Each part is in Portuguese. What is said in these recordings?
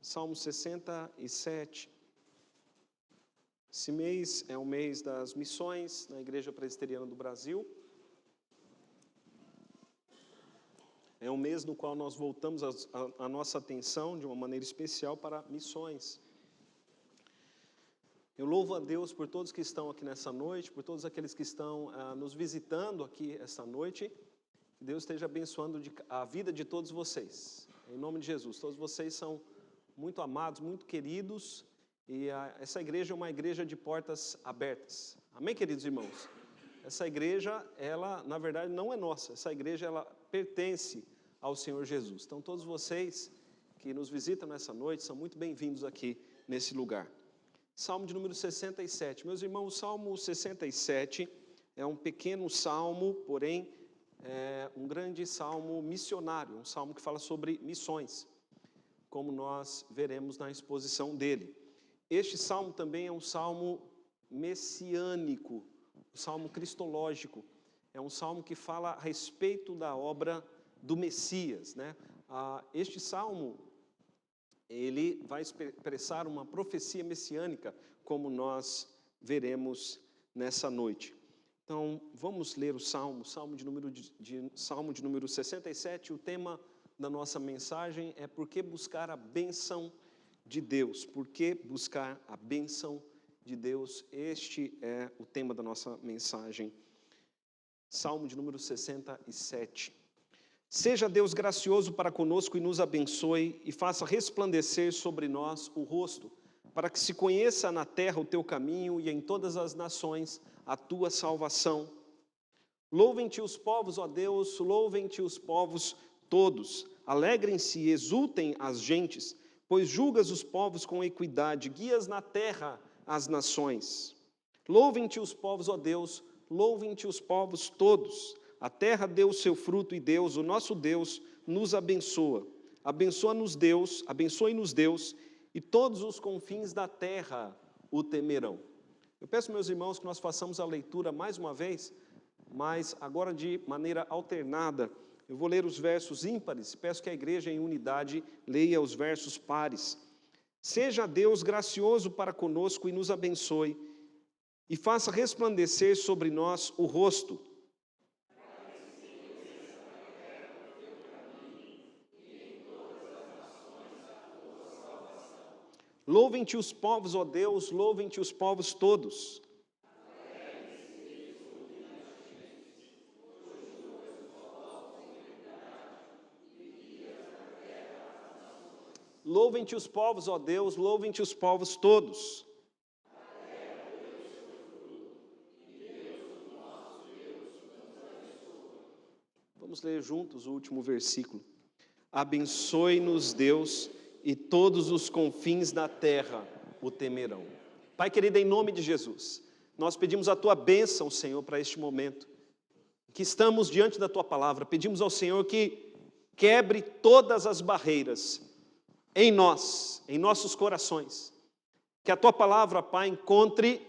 Salmo 67. Esse mês é o mês das missões na Igreja Presbiteriana do Brasil. É um mês no qual nós voltamos a nossa atenção de uma maneira especial para missões. Eu louvo a Deus por todos que estão aqui nessa noite, por todos aqueles que estão nos visitando aqui essa noite. Que Deus esteja abençoando a vida de todos vocês. Em nome de Jesus, todos vocês são muito amados, muito queridos. E essa igreja é uma igreja de portas abertas. Amém, queridos irmãos? Essa igreja, ela, na verdade, não é nossa. Essa igreja, ela pertence ao Senhor Jesus. Então, todos vocês que nos visitam nessa noite são muito bem-vindos aqui nesse lugar. Salmo de número 67. Meus irmãos, o Salmo 67 é um pequeno salmo, porém, é um grande salmo missionário, um salmo que fala sobre missões, como nós veremos na exposição dele. Este salmo também é um salmo messiânico, um salmo cristológico. É um salmo que fala a respeito da obra do Messias, né? Este salmo, ele vai expressar uma profecia messiânica, como nós veremos nessa noite. Então, vamos ler o salmo, salmo de número 67. O tema da nossa mensagem é por que buscar a bênção de Deus. Por que buscar a bênção de Deus? Este é o tema da nossa mensagem. Salmo de número 67. Seja Deus gracioso para conosco e nos abençoe e faça resplandecer sobre nós o rosto, para que se conheça na terra o teu caminho e em todas as nações a tua salvação. Louvem-te os povos, ó Deus, louvem-te os povos todos. Alegrem-se e exultem as gentes, pois julgas os povos com equidade, guias na terra as nações. Louvem-te os povos, ó Deus, louvem-te os povos todos. A terra deu o seu fruto e Deus, o nosso Deus, nos abençoa. Abençoa-nos Deus, abençoe-nos Deus, e todos os confins da terra o temerão. Eu peço, meus irmãos, que nós façamos a leitura mais uma vez, mas agora de maneira alternada. Eu vou ler os versos ímpares, peço que a igreja em unidade leia os versos pares. Seja Deus gracioso para conosco e nos abençoe, e faça resplandecer sobre nós o rosto. Louvem-te os povos, ó Deus, louvem-te os povos todos. Louvem-te os povos, ó Deus, louvem-te os povos todos. Vamos ler juntos o último versículo. Abençoe-nos Deus, e todos os confins da terra o temerão. Pai querido, em nome de Jesus, nós pedimos a Tua bênção, Senhor, para este momento, que estamos diante da Tua palavra. Pedimos ao Senhor que quebre todas as barreiras em nós, em nossos corações. Que a Tua palavra, Pai, encontre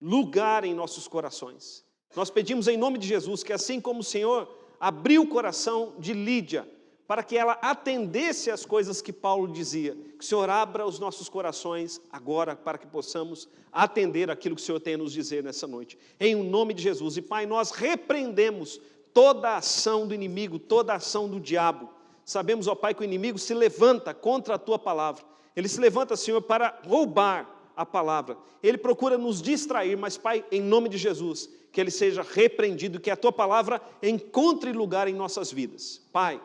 lugar em nossos corações. Nós pedimos em nome de Jesus que assim como o Senhor abriu o coração de Lídia, para que ela atendesse às coisas que Paulo dizia, que o Senhor abra os nossos corações agora, para que possamos atender aquilo que o Senhor tem a nos dizer nessa noite. Em nome de Jesus. E Pai, nós repreendemos toda a ação do inimigo, toda a ação do diabo. Sabemos, ó Pai, que o inimigo se levanta contra a Tua palavra. Ele se levanta, Senhor, para roubar a palavra. Ele procura nos distrair, mas Pai, em nome de Jesus, que ele seja repreendido, que a Tua palavra encontre lugar em nossas vidas. Pai,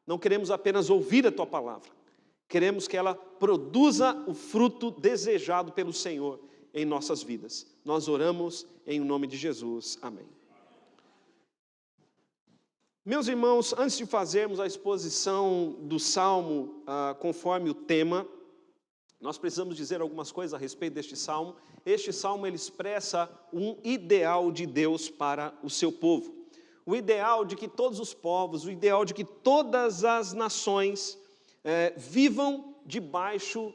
não queremos apenas ouvir a Tua palavra, queremos que ela produza o fruto desejado pelo Senhor em nossas vidas. Nós oramos em nome de Jesus. Amém. Meus irmãos, antes de fazermos a exposição do Salmo conforme o tema, nós precisamos dizer algumas coisas a respeito deste Salmo. Este Salmo ele expressa um ideal de Deus para o seu povo. O ideal de que todos os povos, o ideal de que todas as nações vivam debaixo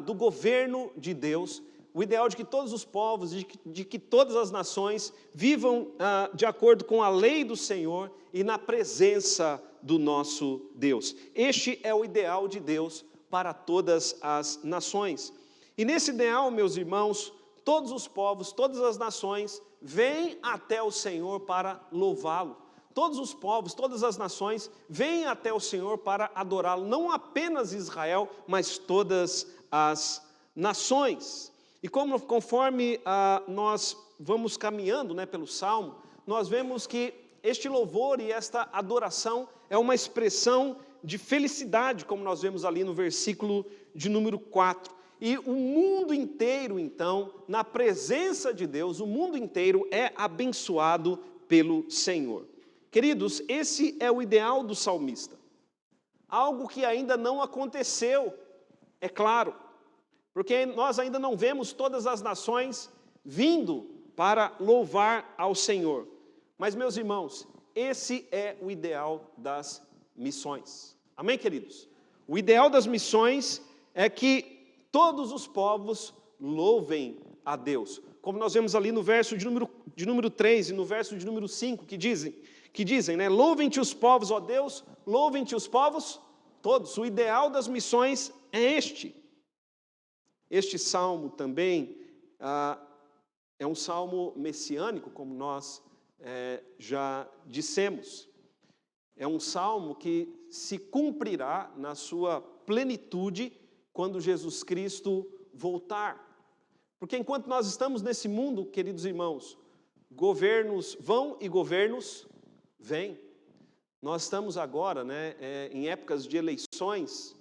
do governo de Deus, o ideal de que todos os povos, de que todas as nações vivam de acordo com a lei do Senhor e na presença do nosso Deus. Este é o ideal de Deus para todas as nações. E nesse ideal, meus irmãos, todos os povos, todas as nações vêm até o Senhor para louvá-lo. Todos os povos, todas as nações vêm até o Senhor para adorá-lo. Não apenas Israel, mas todas as nações. E conforme nós vamos caminhando, pelo Salmo, nós vemos que este louvor e esta adoração é uma expressão de felicidade, como nós vemos ali no versículo de número 4. E o mundo inteiro, então, na presença de Deus, o mundo inteiro é abençoado pelo Senhor. Queridos, esse é o ideal do salmista. Algo que ainda não aconteceu, é claro, porque nós ainda não vemos todas as nações vindo para louvar ao Senhor. Mas, meus irmãos, esse é o ideal das missões. Amém, queridos? O ideal das missões é que todos os povos louvem a Deus. Como nós vemos ali no verso de número 3 e no verso de número 5, que dizem, louvem-te os povos, ó Deus, louvem-te os povos todos. O ideal das missões é este. Este salmo também é um salmo messiânico, como nós já dissemos. É um salmo que se cumprirá na sua plenitude quando Jesus Cristo voltar. Porque enquanto nós estamos nesse mundo, queridos irmãos, governos vão e governos vêm. Nós estamos agora, em épocas de eleições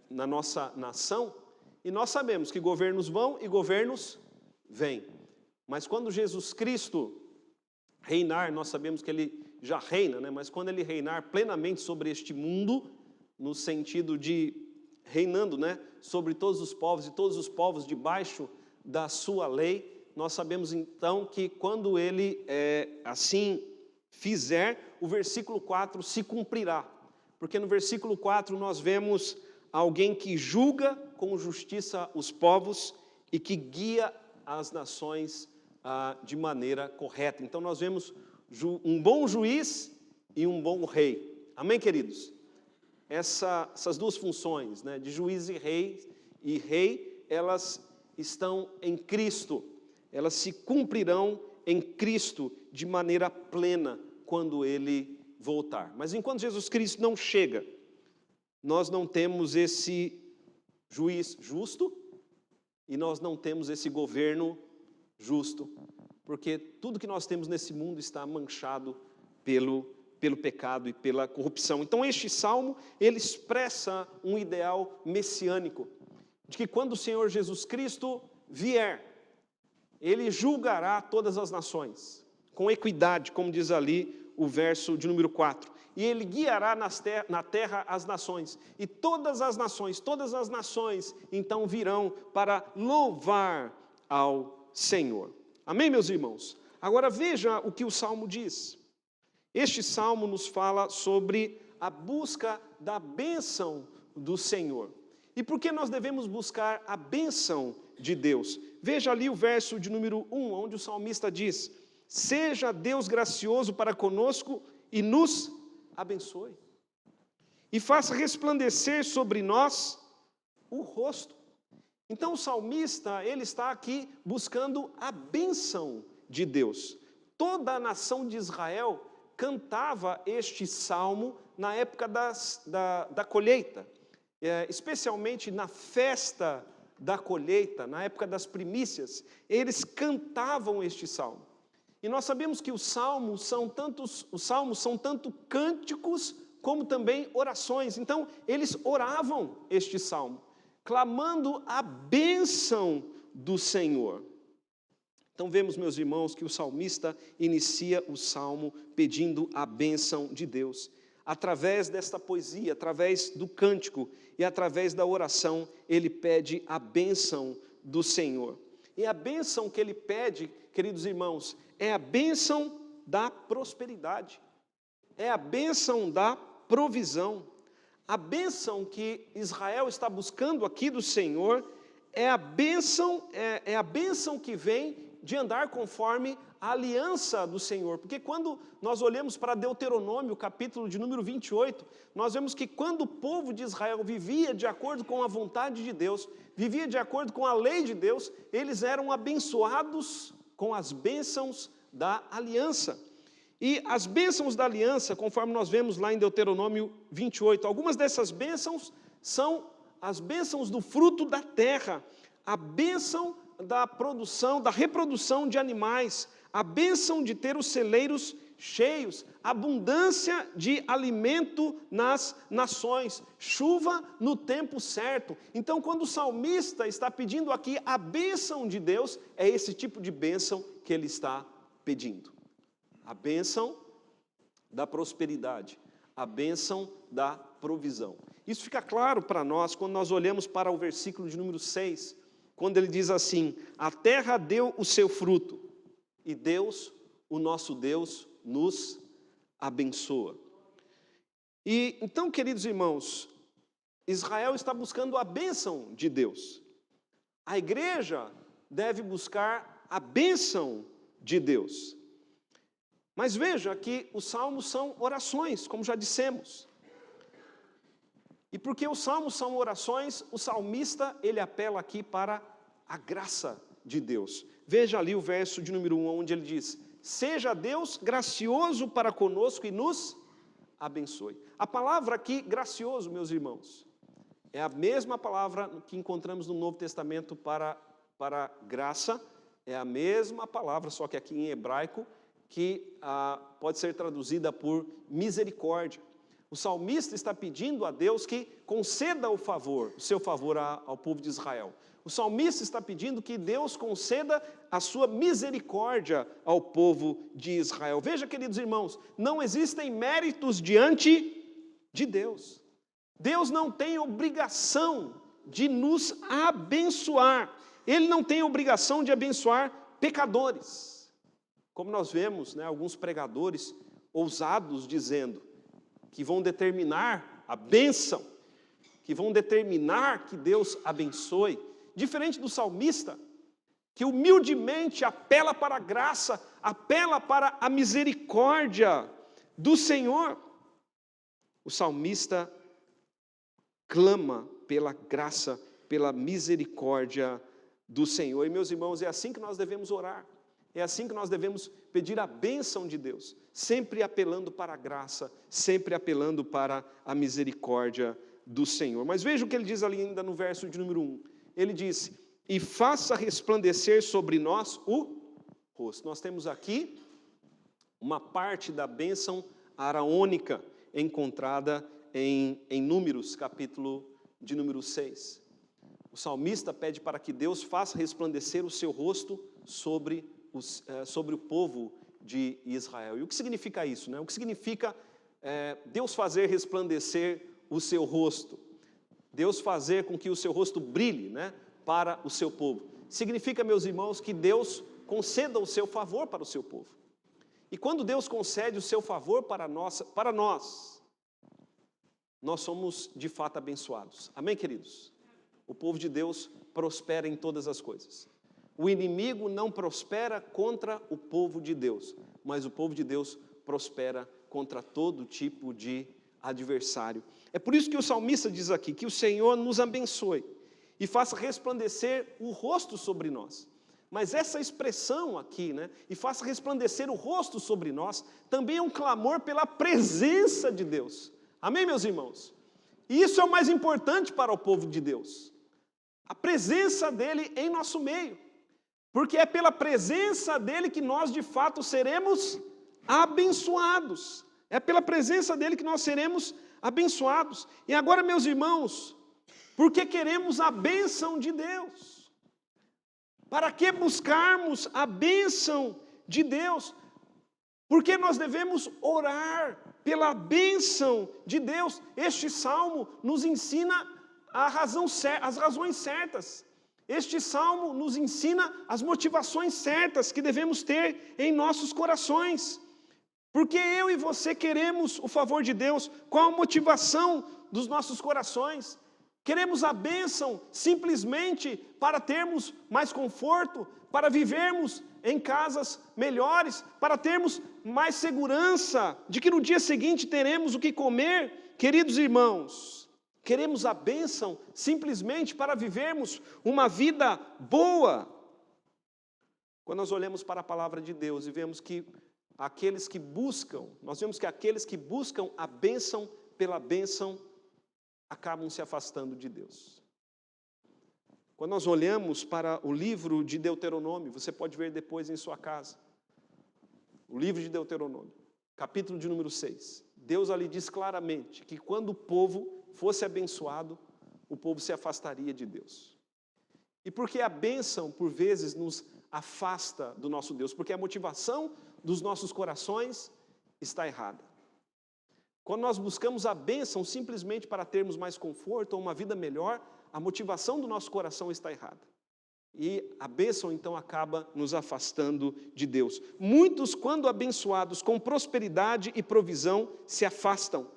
na nossa nação, e nós sabemos que governos vão e governos vêm. Mas quando Jesus Cristo reinar, nós sabemos que Ele já reina, mas quando Ele reinar plenamente sobre este mundo, no sentido de reinando, sobre todos os povos e todos os povos debaixo da sua lei, nós sabemos então que quando Ele assim fizer, o versículo 4 se cumprirá. Porque no versículo 4 nós vemos alguém que julga com justiça os povos e que guia as nações de maneira correta. Então nós vemos um bom juiz e um bom rei. Amém, queridos? Essas duas funções, de juiz e rei, elas estão em Cristo. Elas se cumprirão em Cristo de maneira plena quando Ele voltar. Mas enquanto Jesus Cristo não chega, nós não temos esse juiz justo e nós não temos esse governo justo, porque tudo que nós temos nesse mundo está manchado pelo pecado e pela corrupção. Então este salmo, ele expressa um ideal messiânico, de que quando o Senhor Jesus Cristo vier, Ele julgará todas as nações, com equidade, como diz ali o verso de número 4. E Ele guiará na terra as nações, e todas as nações, então virão para louvar ao Senhor. Amém, meus irmãos? Agora veja o que o salmo diz. Este salmo nos fala sobre a busca da bênção do Senhor. E por que nós devemos buscar a bênção de Deus? Veja ali o verso de número 1, onde o salmista diz: seja Deus gracioso para conosco e nos abençoe, e faça resplandecer sobre nós o rosto. Então o salmista, ele está aqui buscando a bênção de Deus. Toda a nação de Israel cantava este salmo na época da colheita, especialmente na festa da colheita, na época das primícias, eles cantavam este salmo. E nós sabemos que os salmos são tanto cânticos como também orações. Então, eles oravam este salmo, clamando a bênção do Senhor. Então vemos, meus irmãos, que o salmista inicia o salmo pedindo a bênção de Deus. Através desta poesia, através do cântico e através da oração, ele pede a bênção do Senhor. E a bênção que ele pede, queridos irmãos, é a bênção da prosperidade. É a bênção da provisão. A bênção que Israel está buscando aqui do Senhor é a bênção que vem de andar conforme a aliança do Senhor. Porque quando nós olhamos para Deuteronômio, capítulo de número 28, nós vemos que quando o povo de Israel vivia de acordo com a vontade de Deus, vivia de acordo com a lei de Deus, eles eram abençoados com as bênçãos da aliança. E as bênçãos da aliança, conforme nós vemos lá em Deuteronômio 28, algumas dessas bênçãos são as bênçãos do fruto da terra, a bênção da produção, da reprodução de animais, a bênção de ter os celeiros cheios, abundância de alimento nas nações, chuva no tempo certo. Então, quando o salmista está pedindo aqui a bênção de Deus, é esse tipo de bênção que ele está pedindo. A bênção da prosperidade, a bênção da provisão. Isso fica claro para nós quando nós olhamos para o versículo de número 6, quando ele diz assim: a terra deu o seu fruto, e Deus, o nosso Deus, nos abençoa. E então, queridos irmãos, Israel está buscando a bênção de Deus. A igreja deve buscar a bênção de Deus. Mas veja que os salmos são orações, como já dissemos. E porque os salmos são orações, o salmista, ele apela aqui para a graça de Deus. Veja ali o verso de número 1, onde ele diz: seja Deus gracioso para conosco e nos abençoe. A palavra aqui, gracioso, meus irmãos, é a mesma palavra que encontramos no Novo Testamento para graça, é a mesma palavra, só que aqui em hebraico, que pode ser traduzida por misericórdia. O salmista está pedindo a Deus que conceda o seu favor ao povo de Israel. O salmista está pedindo que Deus conceda a sua misericórdia ao povo de Israel. Veja, queridos irmãos, não existem méritos diante de Deus. Deus não tem obrigação de nos abençoar. Ele não tem obrigação de abençoar pecadores. Como nós vemos, alguns pregadores ousados dizendo que vão determinar a bênção, que vão determinar que Deus abençoe. Diferente do salmista, que humildemente apela para a graça, apela para a misericórdia do Senhor. O salmista clama pela graça, pela misericórdia do Senhor. E, meus irmãos, é assim que nós devemos orar. É assim que nós devemos pedir a bênção de Deus, sempre apelando para a graça, sempre apelando para a misericórdia do Senhor. Mas veja o que ele diz ali ainda no verso de número 1. Ele diz: e faça resplandecer sobre nós o rosto. Nós temos aqui uma parte da bênção araônica encontrada em Números, capítulo de número 6. O salmista pede para que Deus faça resplandecer o seu rosto sobre o povo de Israel. E o que significa isso? O que significa Deus fazer resplandecer o seu rosto? Deus fazer com que o seu rosto brilhe, para o seu povo. Significa, meus irmãos, que Deus conceda o seu favor para o seu povo. E quando Deus concede o seu favor para nós somos de fato abençoados. Amém, queridos? O povo de Deus prospera em todas as coisas. O inimigo não prospera contra o povo de Deus, mas o povo de Deus prospera contra todo tipo de adversário. É por isso que o salmista diz aqui, que o Senhor nos abençoe e faça resplandecer o rosto sobre nós. Mas essa expressão aqui, e faça resplandecer o rosto sobre nós, também é um clamor pela presença de Deus. Amém, meus irmãos? E isso é o mais importante para o povo de Deus. A presença dele em nosso meio. Porque é pela presença dele que nós de fato seremos abençoados. É pela presença dele que nós seremos abençoados. E agora, meus irmãos, porque queremos a bênção de Deus? Para que buscarmos a bênção de Deus? Porque nós devemos orar pela bênção de Deus. Este salmo nos ensina as razões certas. Este salmo nos ensina as motivações certas que devemos ter em nossos corações. Porque eu e você queremos o favor de Deus. Qual a motivação dos nossos corações? Queremos a bênção simplesmente para termos mais conforto, para vivermos em casas melhores, para termos mais segurança de que no dia seguinte teremos o que comer. Queridos irmãos, queremos a bênção simplesmente para vivermos uma vida boa. Quando nós olhamos para a palavra de Deus e vemos que nós vemos que aqueles que buscam a bênção pela bênção acabam se afastando de Deus. Quando nós olhamos para o livro de Deuteronômio, você pode ver depois em sua casa, o livro de Deuteronômio, capítulo de número 6, Deus ali diz claramente que quando o povo fosse abençoado, o povo se afastaria de Deus. E porque a bênção, por vezes, nos afasta do nosso Deus, porque a motivação dos nossos corações está errada. Quando nós buscamos a bênção simplesmente para termos mais conforto ou uma vida melhor, a motivação do nosso coração está errada. E a bênção, então, acaba nos afastando de Deus. Muitos, quando abençoados com prosperidade e provisão, se afastam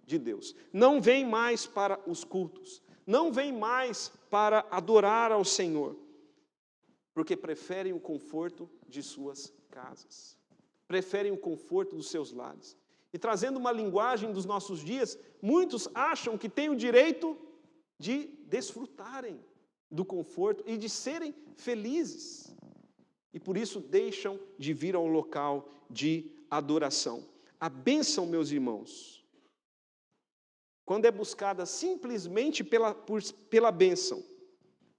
de Deus. Não vêm mais para os cultos. Não vêm mais para adorar ao Senhor. Porque preferem o conforto de suas casas. Preferem o conforto dos seus lares. E trazendo uma linguagem dos nossos dias, muitos acham que têm o direito de desfrutarem do conforto e de serem felizes. E por isso deixam de vir ao local de adoração. A bênção, meus irmãos, quando é buscada simplesmente pela bênção,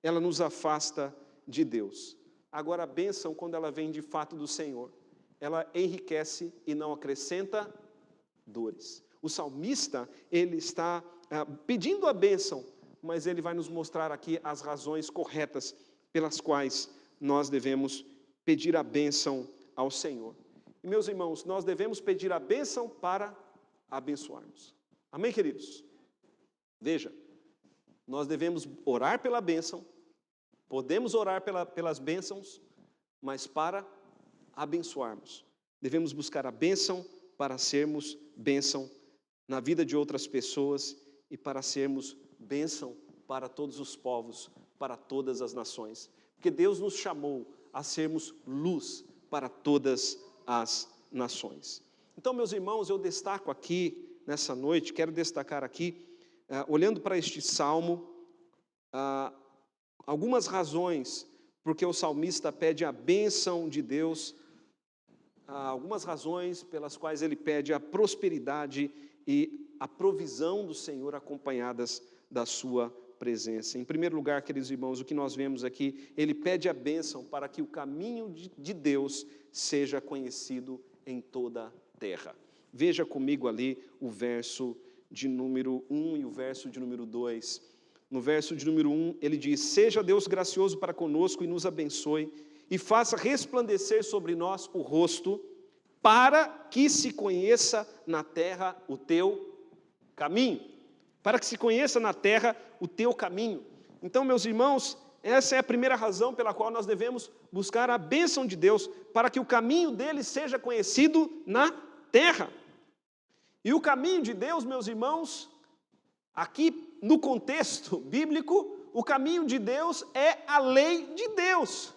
ela nos afasta de Deus. Agora a bênção, quando ela vem de fato do Senhor, ela enriquece e não acrescenta dores. O salmista, ele está pedindo a bênção, mas ele vai nos mostrar aqui as razões corretas pelas quais nós devemos pedir a bênção ao Senhor. E, meus irmãos, nós devemos pedir a bênção para abençoarmos. Amém, queridos? Veja, nós devemos orar pela bênção, podemos orar pelas bênçãos, mas para abençoarmos. Devemos buscar a bênção para sermos bênção na vida de outras pessoas e para sermos bênção para todos os povos, para todas as nações. Porque Deus nos chamou a sermos luz para todas as nações. Então, meus irmãos, eu destaco aqui, nessa noite, quero destacar aqui, olhando para este salmo, algumas razões porque o salmista pede a bênção de Deus, algumas razões pelas quais ele pede a prosperidade e a provisão do Senhor acompanhadas da sua presença. Em primeiro lugar, queridos irmãos, o que nós vemos aqui, ele pede a bênção para que o caminho de Deus seja conhecido em toda a terra. Veja comigo ali o verso de número 1 e o verso de número 2. No verso de número 1, ele diz: seja Deus gracioso para conosco e nos abençoe, e faça resplandecer sobre nós o rosto, para que se conheça na terra o teu caminho. Para que se conheça na terra o teu caminho. Então, meus irmãos, essa é a primeira razão pela qual nós devemos buscar a bênção de Deus, para que o caminho dele seja conhecido na terra. E o caminho de Deus, meus irmãos, aqui no contexto bíblico, o caminho de Deus é a lei de Deus.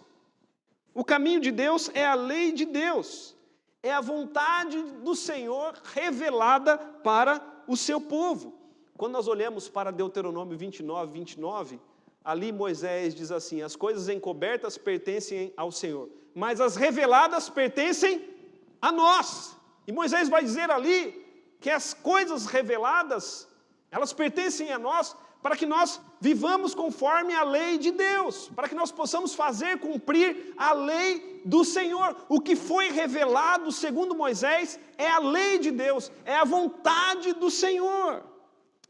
O caminho de Deus é a lei de Deus. É a vontade do Senhor revelada para o seu povo. Quando nós olhamos para Deuteronômio 29, ali Moisés diz assim: as coisas encobertas pertencem ao Senhor, mas as reveladas pertencem a nós. E Moisés vai dizer ali que as coisas reveladas, elas pertencem a nós, para que nós vivamos conforme a lei de Deus, para que nós possamos fazer cumprir a lei do Senhor. O que foi revelado, segundo Moisés, é a lei de Deus, é a vontade do Senhor.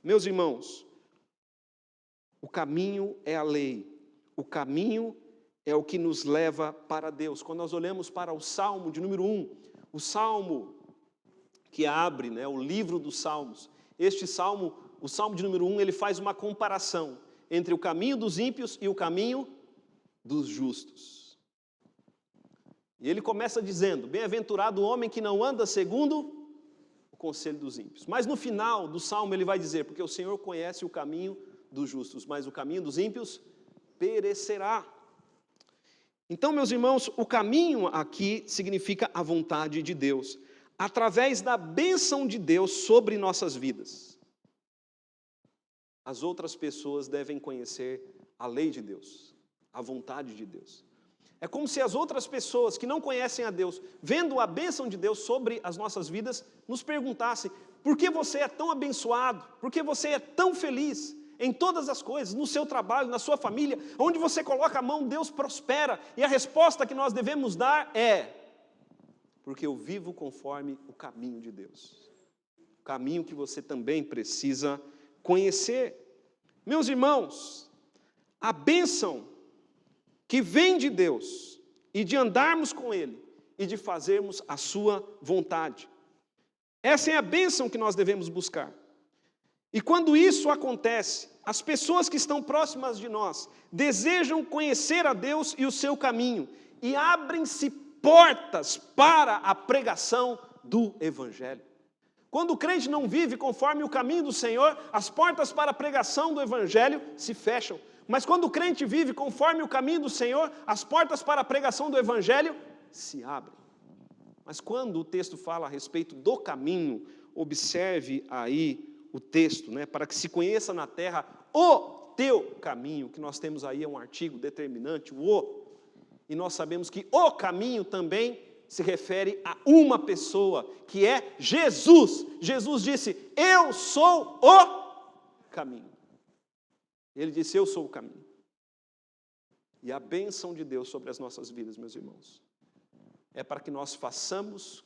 Meus irmãos, o caminho é a lei, o caminho é o que nos leva para Deus. Quando nós olhamos para o Salmo de número 1, o Salmo que abre, o livro dos Salmos, este Salmo, o Salmo de número 1, ele faz uma comparação entre o caminho dos ímpios e o caminho dos justos. E ele começa dizendo: bem-aventurado o homem que não anda segundo o conselho dos ímpios. Mas no final do Salmo ele vai dizer: porque o Senhor conhece o caminho dos justos, mas o caminho dos ímpios perecerá. Então, meus irmãos, o caminho aqui significa a vontade de Deus, através da bênção de Deus sobre nossas vidas. As outras pessoas devem conhecer a lei de Deus, a vontade de Deus. É como se as outras pessoas que não conhecem a Deus, vendo a bênção de Deus sobre as nossas vidas, nos perguntassem: por que você é tão abençoado? Por que você é tão feliz? Em todas as coisas, no seu trabalho, na sua família, onde você coloca a mão, Deus prospera. E a resposta que nós devemos dar é: porque eu vivo conforme o caminho de Deus. O caminho que você também precisa conhecer. Meus irmãos, a bênção que vem de Deus, e de andarmos com Ele, e de fazermos a sua vontade. Essa é a bênção que nós devemos buscar. E quando isso acontece, as pessoas que estão próximas de nós desejam conhecer a Deus e o seu caminho, e abrem-se portas para a pregação do Evangelho. Quando o crente não vive conforme o caminho do Senhor, as portas para a pregação do Evangelho se fecham. Mas quando o crente vive conforme o caminho do Senhor, as portas para a pregação do Evangelho se abrem. Mas quando o texto fala a respeito do caminho, observe aí o texto, para que se conheça na terra o teu caminho, que nós temos aí um artigo determinante, e nós sabemos que o caminho também se refere a uma pessoa, que é Jesus. Jesus disse: eu sou o caminho. Ele disse: eu sou o caminho. E a bênção de Deus sobre as nossas vidas, meus irmãos, é para que nós façamos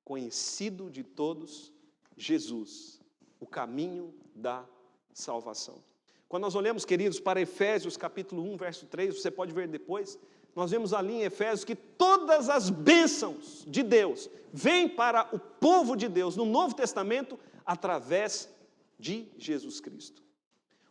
conhecido de todos Jesus, o caminho da salvação. Quando nós olhamos, queridos, para Efésios capítulo 1, verso 3, você pode ver depois, nós vemos ali em Efésios que todas as bênçãos de Deus vêm para o povo de Deus no Novo Testamento através de Jesus Cristo.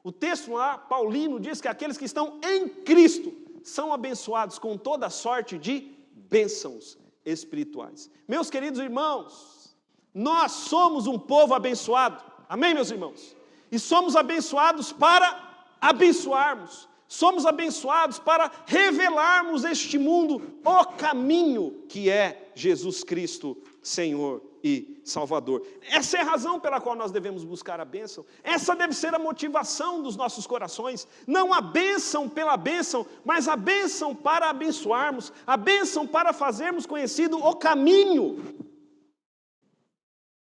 O texto lá, Paulino, diz que aqueles que estão em Cristo são abençoados com toda sorte de bênçãos espirituais. Meus queridos irmãos, nós somos um povo abençoado. Amém, meus irmãos? E somos abençoados para abençoarmos. Somos abençoados para revelarmos este mundo o caminho que é Jesus Cristo, Senhor e Salvador. Essa é a razão pela qual nós devemos buscar a bênção. Essa deve ser a motivação dos nossos corações. Não a bênção pela bênção, mas a bênção para abençoarmos, a bênção para fazermos conhecido o caminho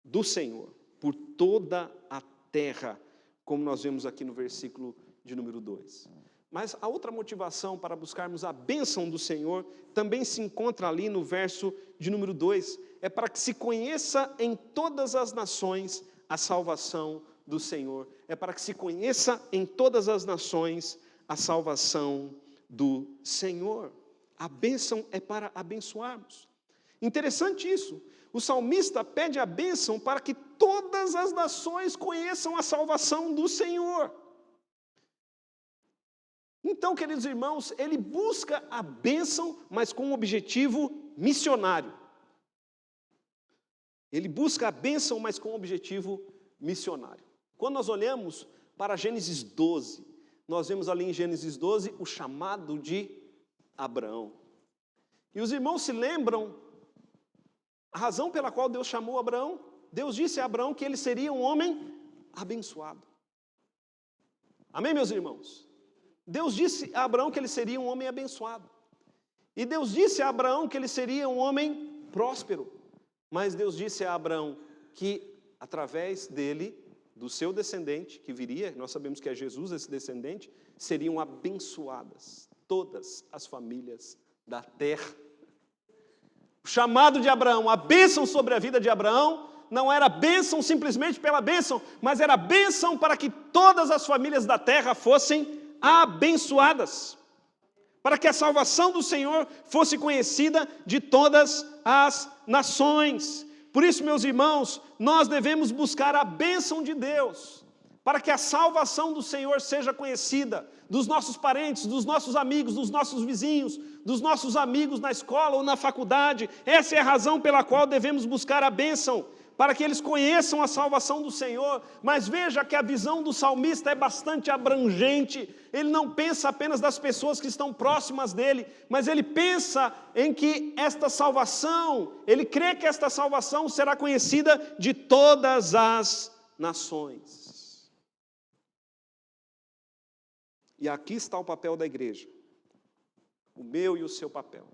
do Senhor por toda a terra, como nós vemos aqui no versículo de número 2. Mas a outra motivação para buscarmos a bênção do Senhor também se encontra ali no verso de número 2. É para que se conheça em todas as nações a salvação do Senhor. É para que se conheça em todas as nações a salvação do Senhor. A bênção é para abençoarmos. Interessante isso. O salmista pede a bênção para que todas as nações conheçam a salvação do Senhor. Então, queridos irmãos, ele busca a bênção, mas com um objetivo missionário. Ele busca a bênção, mas com um objetivo missionário. Quando nós olhamos para Gênesis 12, nós vemos ali em Gênesis 12 o chamado de Abraão. E os irmãos se lembram a razão pela qual Deus chamou Abraão? Deus disse a Abraão que ele seria um homem abençoado. Amém, meus irmãos? Deus disse a Abraão que ele seria um homem abençoado. E Deus disse a Abraão que ele seria um homem próspero. Mas Deus disse a Abraão que através dele, do seu descendente que viria, nós sabemos que é Jesus esse descendente, seriam abençoadas todas as famílias da terra. O chamado de Abraão, a bênção sobre a vida de Abraão, não era bênção simplesmente pela bênção, mas era bênção para que todas as famílias da terra fossem abençoadas, para que a salvação do Senhor fosse conhecida de todas as nações. Por isso, meus irmãos, nós devemos buscar a bênção de Deus, para que a salvação do Senhor seja conhecida dos nossos parentes, dos nossos amigos, dos nossos vizinhos, dos nossos amigos na escola ou na faculdade. Essa é a razão pela qual devemos buscar a bênção, para que eles conheçam a salvação do Senhor. Mas veja que a visão do salmista é bastante abrangente. Ele não pensa apenas das pessoas que estão próximas dele, mas ele pensa em que esta salvação, ele crê que esta salvação será conhecida de todas as nações. E aqui está o papel da igreja, o meu e o seu papel.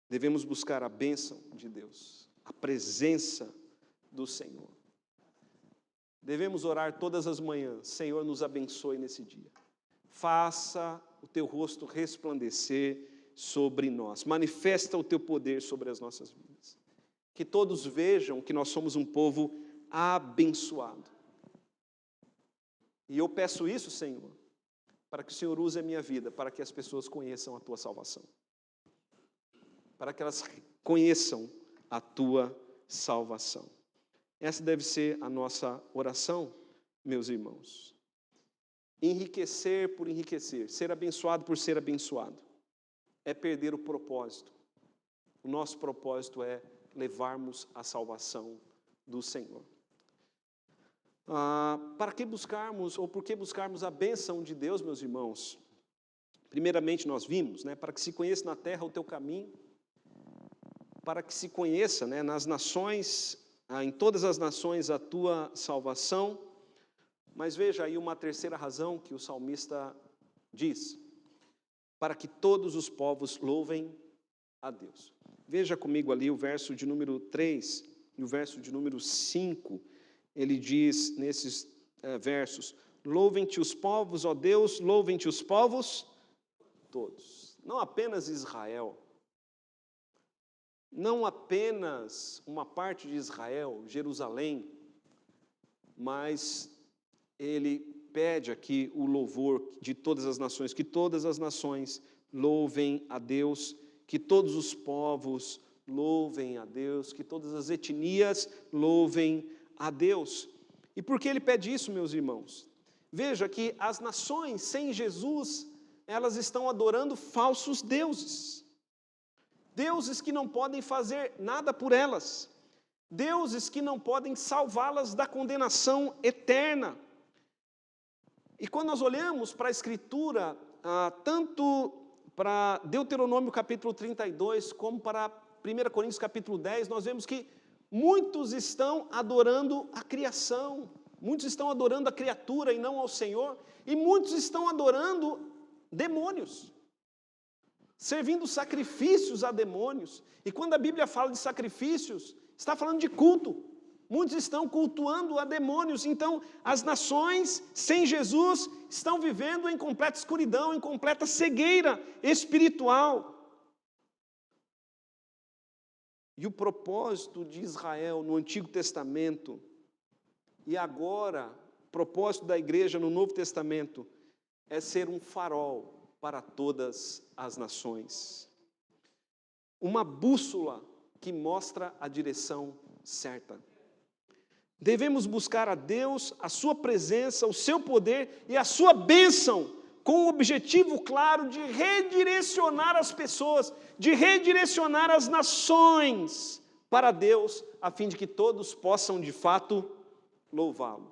Devemos buscar a bênção de Deus, a presença do Senhor. Devemos orar todas as manhãs: Senhor, nos abençoe nesse dia. Faça o teu rosto resplandecer sobre nós. Manifesta o teu poder sobre as nossas vidas. Que todos vejam que nós somos um povo abençoado. E eu peço isso, Senhor, para que o Senhor use a minha vida, para que as pessoas conheçam a tua salvação. Para que elas conheçam a tua salvação. Essa deve ser a nossa oração, meus irmãos. Enriquecer por enriquecer, ser abençoado por ser abençoado, é perder o propósito. O nosso propósito é levarmos a salvação do Senhor. Para que buscarmos, ou por que buscarmos a bênção de Deus, meus irmãos? Primeiramente nós vimos, para que se conheça na terra o teu caminho, para que se conheça, nas nações, em todas as nações, a tua salvação. Mas veja aí uma terceira razão que o salmista diz: para que todos os povos louvem a Deus. Veja comigo ali o verso de número 3 e o verso de número 5, ele diz nesses versos: louvem-te os povos, ó Deus, louvem-te os povos todos. Não apenas Israel, não apenas uma parte de Israel, Jerusalém, mas ele pede aqui o louvor de todas as nações, que todas as nações louvem a Deus, que todos os povos louvem a Deus, que todas as etnias louvem a Deus. E por que ele pede isso, meus irmãos? Veja que as nações sem Jesus, elas estão adorando falsos deuses. Deuses que não podem fazer nada por elas. Deuses que não podem salvá-las da condenação eterna. E quando nós olhamos para a Escritura, tanto para Deuteronômio capítulo 32, como para 1 Coríntios capítulo 10, nós vemos que muitos estão adorando a criação, muitos estão adorando a criatura e não ao Senhor, e muitos estão adorando demônios, servindo sacrifícios a demônios. E quando a Bíblia fala de sacrifícios, está falando de culto. Muitos estão cultuando a demônios. Então, as nações sem Jesus estão vivendo em completa escuridão, em completa cegueira espiritual. E o propósito de Israel no Antigo Testamento, e agora, o propósito da igreja no Novo Testamento, é ser um farol para todas as nações. Uma bússola que mostra a direção certa. Devemos buscar a Deus, a sua presença, o seu poder e a sua bênção, com o objetivo claro de redirecionar as pessoas, de redirecionar as nações para Deus, a fim de que todos possam de fato louvá-lo.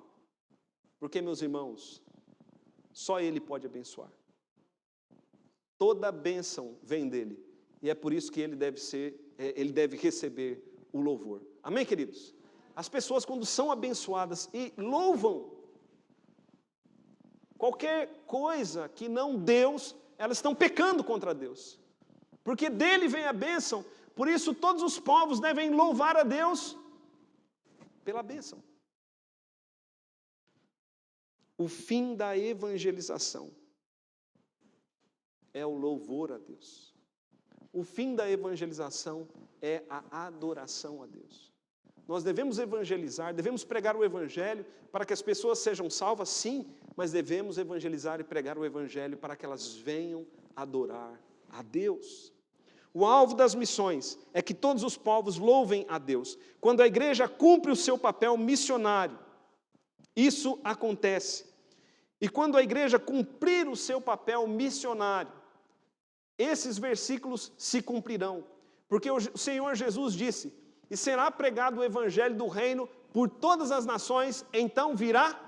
Porque, meus irmãos, só Ele pode abençoar. Toda bênção vem dele, e é por isso que ele deve receber o louvor. Amém, queridos? As pessoas, quando são abençoadas e louvam qualquer coisa que não Deus, elas estão pecando contra Deus. Porque dele vem a bênção, por isso todos os povos devem louvar a Deus pela bênção. O fim da evangelização é o louvor a Deus. O fim da evangelização é a adoração a Deus. Nós devemos evangelizar, devemos pregar o evangelho para que as pessoas sejam salvas, sim, mas devemos evangelizar e pregar o evangelho para que elas venham adorar a Deus. O alvo das missões é que todos os povos louvem a Deus. Quando a igreja cumpre o seu papel missionário, isso acontece. E quando a igreja cumprir o seu papel missionário, esses versículos se cumprirão. Porque o Senhor Jesus disse: e será pregado o evangelho do reino por todas as nações, então virá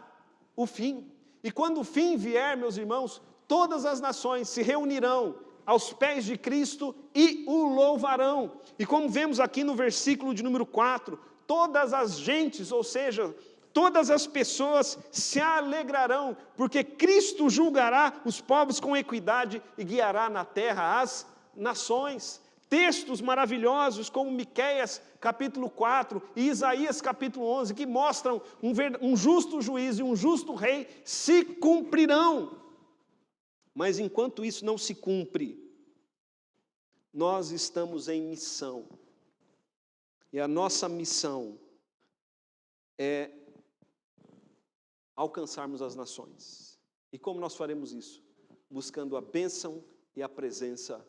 o fim. E quando o fim vier, meus irmãos, todas as nações se reunirão aos pés de Cristo e o louvarão. E como vemos aqui no versículo de número 4, todas as gentes, ou seja, todas as pessoas se alegrarão, porque Cristo julgará os povos com equidade e guiará na terra as nações. Textos maravilhosos como Miqueias capítulo 4 e Isaías capítulo 11, que mostram um justo juiz e um justo rei se cumprirão. Mas enquanto isso não se cumpre, nós estamos em missão. E a nossa missão é alcançarmos as nações. E como nós faremos isso? Buscando a bênção e a presença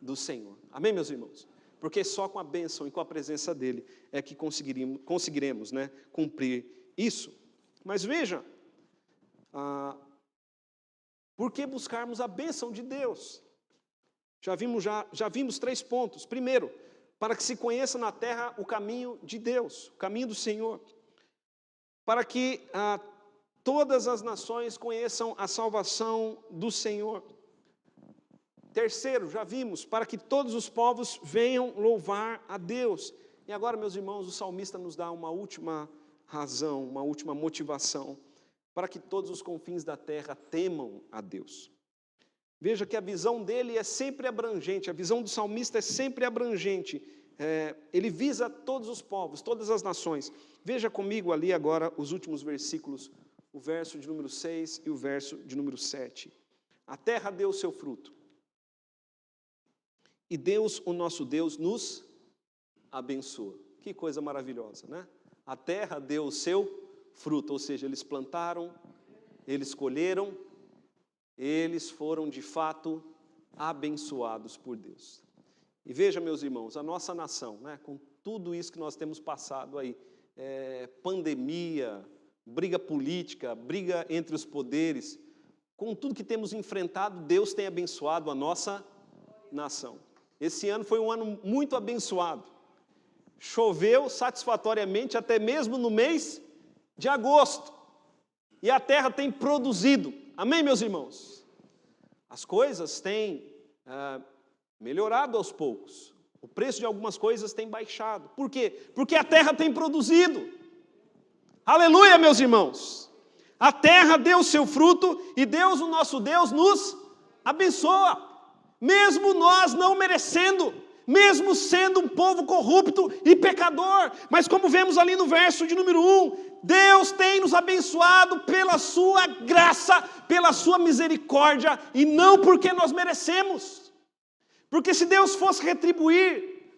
do Senhor. Amém, meus irmãos? Porque só com a bênção e com a presença dEle é que conseguiremos, cumprir isso. Mas veja, por que buscarmos a bênção de Deus? Já vimos 3 pontos. Primeiro, para que se conheça na terra o caminho de Deus, o caminho do Senhor. Para que todas as nações conheçam a salvação do Senhor. Terceiro, já vimos, para que todos os povos venham louvar a Deus. E agora, meus irmãos, o salmista nos dá uma última razão, uma última motivação, para que todos os confins da terra temam a Deus. Veja que a visão dele é sempre abrangente, a visão do salmista é sempre abrangente. Ele visa todos os povos, todas as nações. Veja comigo ali agora os últimos versículos, o verso de número 6 e o verso de número 7. A terra deu o seu fruto. E Deus, o nosso Deus, nos abençoa. Que coisa maravilhosa, né? A terra deu o seu fruto, ou seja, eles plantaram, eles colheram, eles foram de fato abençoados por Deus. E veja, meus irmãos, a nossa nação, com tudo isso que nós temos passado aí, pandemia, briga política, briga entre os poderes, com tudo que temos enfrentado, Deus tem abençoado a nossa nação. Esse ano foi um ano muito abençoado. Choveu satisfatoriamente até mesmo no mês de agosto. E a terra tem produzido. Amém, meus irmãos? As coisas têm melhorado aos poucos. O preço de algumas coisas tem baixado. Por quê? Porque a terra tem produzido. Aleluia, meus irmãos! A terra deu o seu fruto e Deus, o nosso Deus, nos abençoa. Mesmo nós não merecendo, mesmo sendo um povo corrupto e pecador. Mas como vemos ali no verso de número 1, Deus tem nos abençoado pela sua graça, pela sua misericórdia, e não porque nós merecemos. Porque se Deus fosse retribuir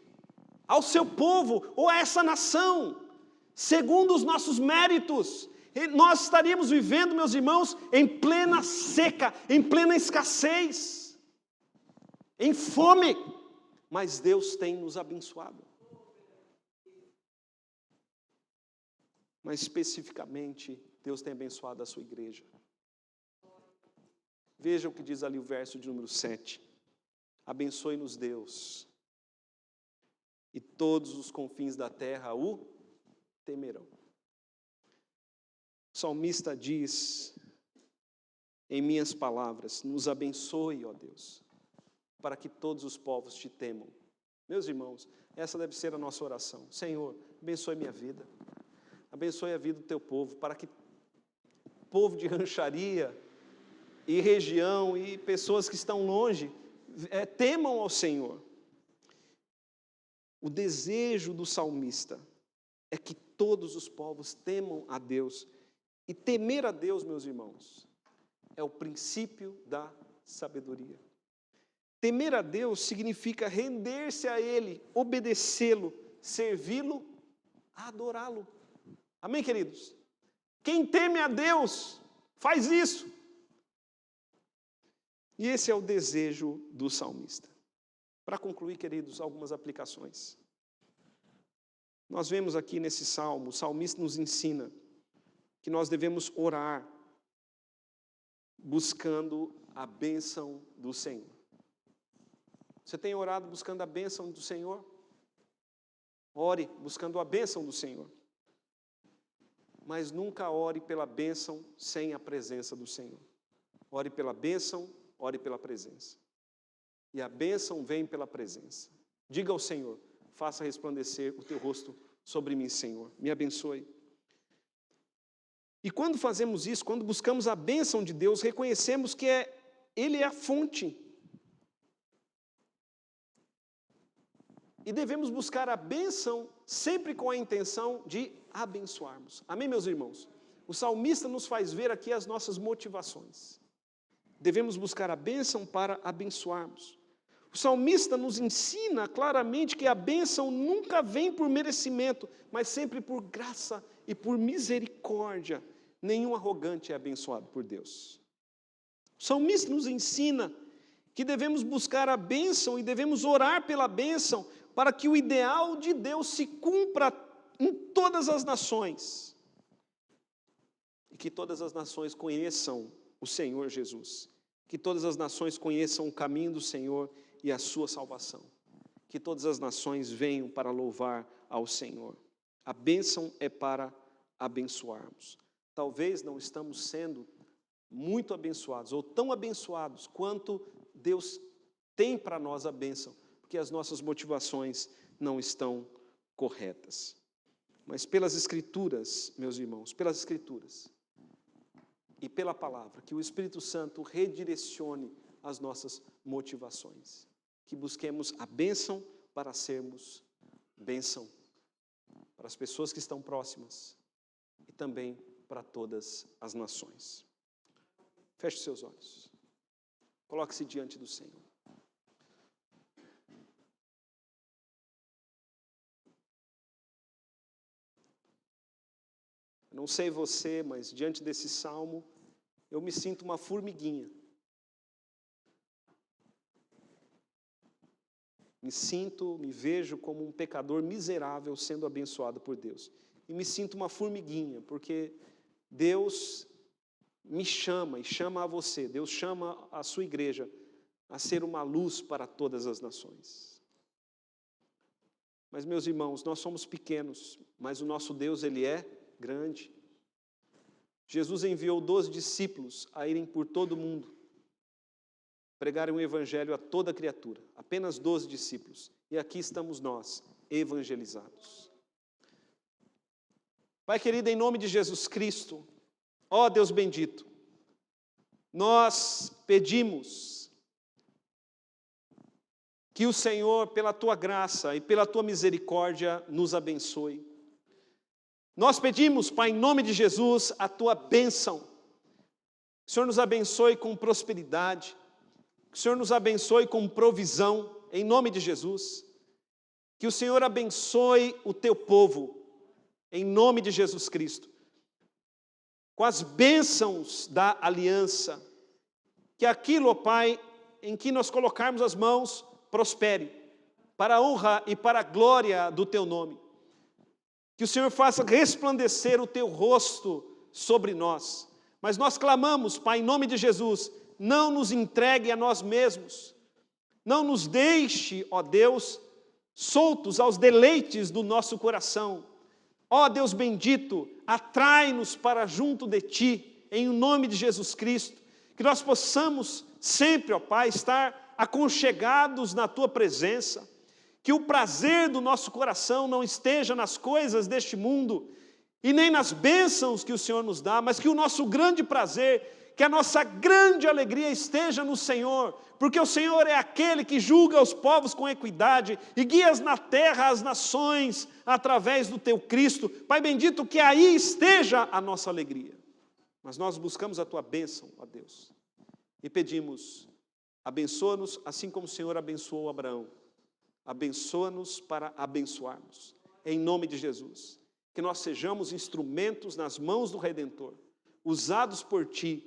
ao seu povo, ou a essa nação, segundo os nossos méritos, nós estaríamos vivendo, meus irmãos, em plena seca, em plena escassez, em fome, mas Deus tem nos abençoado. Mas especificamente, Deus tem abençoado a sua igreja. Veja o que diz ali o verso de número 7. Abençoe-nos Deus, e todos os confins da terra o temerão. O salmista diz, em minhas palavras, nos abençoe, ó Deus, para que todos os povos te temam. Meus irmãos, essa deve ser a nossa oração. Senhor, abençoe minha vida, abençoe a vida do teu povo, para que o povo de rancharia e região e pessoas que estão longe temam ao Senhor. O desejo do salmista é que todos os povos temam a Deus. E temer a Deus, meus irmãos, é o princípio da sabedoria. Temer a Deus significa render-se a Ele, obedecê-lo, servi-lo, adorá-lo. Amém, queridos? Quem teme a Deus faz isso. E esse é o desejo do salmista. Para concluir, queridos, algumas aplicações. Nós vemos aqui nesse salmo, o salmista nos ensina que nós devemos orar buscando a bênção do Senhor. Você tem orado buscando a bênção do Senhor? Ore buscando a bênção do Senhor. Mas nunca ore pela bênção sem a presença do Senhor. Ore pela bênção, ore pela presença. E a bênção vem pela presença. Diga ao Senhor, faça resplandecer o teu rosto sobre mim, Senhor. Me abençoe. E quando fazemos isso, quando buscamos a bênção de Deus, reconhecemos que Ele é a fonte. E devemos buscar a bênção sempre com a intenção de abençoarmos. Amém, meus irmãos? O salmista nos faz ver aqui as nossas motivações. Devemos buscar a bênção para abençoarmos. O salmista nos ensina claramente que a bênção nunca vem por merecimento, mas sempre por graça e por misericórdia. Nenhum arrogante é abençoado por Deus. O salmista nos ensina que devemos buscar a bênção e devemos orar pela bênção para que o ideal de Deus se cumpra em todas as nações. E que todas as nações conheçam o Senhor Jesus. Que todas as nações conheçam o caminho do Senhor e a sua salvação. Que todas as nações venham para louvar ao Senhor. A bênção é para abençoarmos. Talvez não estamos sendo muito abençoados, ou tão abençoados quanto Deus tem para nós a bênção, porque as nossas motivações não estão corretas. Mas pelas Escrituras, meus irmãos, pelas Escrituras e pela palavra, que o Espírito Santo redirecione as nossas motivações, que busquemos a bênção para sermos bênção para as pessoas que estão próximas e também para todas as nações. Feche seus olhos. Coloque-se diante do Senhor. Não sei você, mas diante desse salmo, eu me sinto uma formiguinha. Me vejo como um pecador miserável sendo abençoado por Deus. E me sinto uma formiguinha, porque Deus me chama e chama a você, Deus chama a sua igreja a ser uma luz para todas as nações. Mas, meus irmãos, nós somos pequenos, mas o nosso Deus, Ele é grande. Jesus enviou 12 discípulos a irem por todo o mundo, pregarem o evangelho a toda criatura, apenas 12 discípulos, e aqui estamos nós, evangelizados. Pai querido, em nome de Jesus Cristo, ó Deus bendito, nós pedimos que o Senhor, pela Tua graça e pela Tua misericórdia, nos abençoe. Nós pedimos, Pai, em nome de Jesus, a Tua bênção. Que o Senhor nos abençoe com prosperidade, que o Senhor nos abençoe com provisão, em nome de Jesus. Que o Senhor abençoe o Teu povo, em nome de Jesus Cristo. Com as bênçãos da aliança, que aquilo, ó Pai, em que nós colocarmos as mãos, prospere, para a honra e para a glória do Teu nome. Que o Senhor faça resplandecer o Teu rosto sobre nós. Mas nós clamamos, Pai, em nome de Jesus, não nos entregue a nós mesmos. Não nos deixe, ó Deus, soltos aos deleites do nosso coração. Ó Deus bendito, atrai-nos para junto de Ti, em nome de Jesus Cristo. Que nós possamos sempre, ó Pai, estar aconchegados na Tua presença. Que o prazer do nosso coração não esteja nas coisas deste mundo e nem nas bênçãos que o Senhor nos dá, mas que o nosso grande prazer, que a nossa grande alegria esteja no Senhor, porque o Senhor é aquele que julga os povos com equidade e guias na terra as nações através do Teu Cristo. Pai bendito, que aí esteja a nossa alegria. Mas nós buscamos a Tua bênção, ó Deus, e pedimos, abençoa-nos assim como o Senhor abençoou Abraão. Abençoa-nos para abençoarmos, em nome de Jesus. Que nós sejamos instrumentos nas mãos do Redentor, usados por Ti,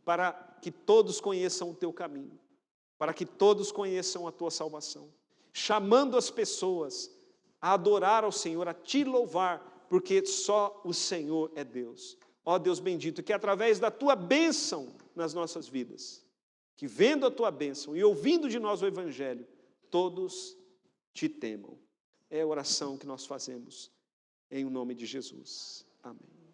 para que todos conheçam o Teu caminho, para que todos conheçam a Tua salvação, chamando as pessoas a adorar ao Senhor, a Te louvar, porque só o Senhor é Deus. Ó Deus bendito, que através da Tua bênção nas nossas vidas, que vendo a Tua bênção e ouvindo de nós o Evangelho, todos Te temam. É a oração que nós fazemos em nome de Jesus. Amém.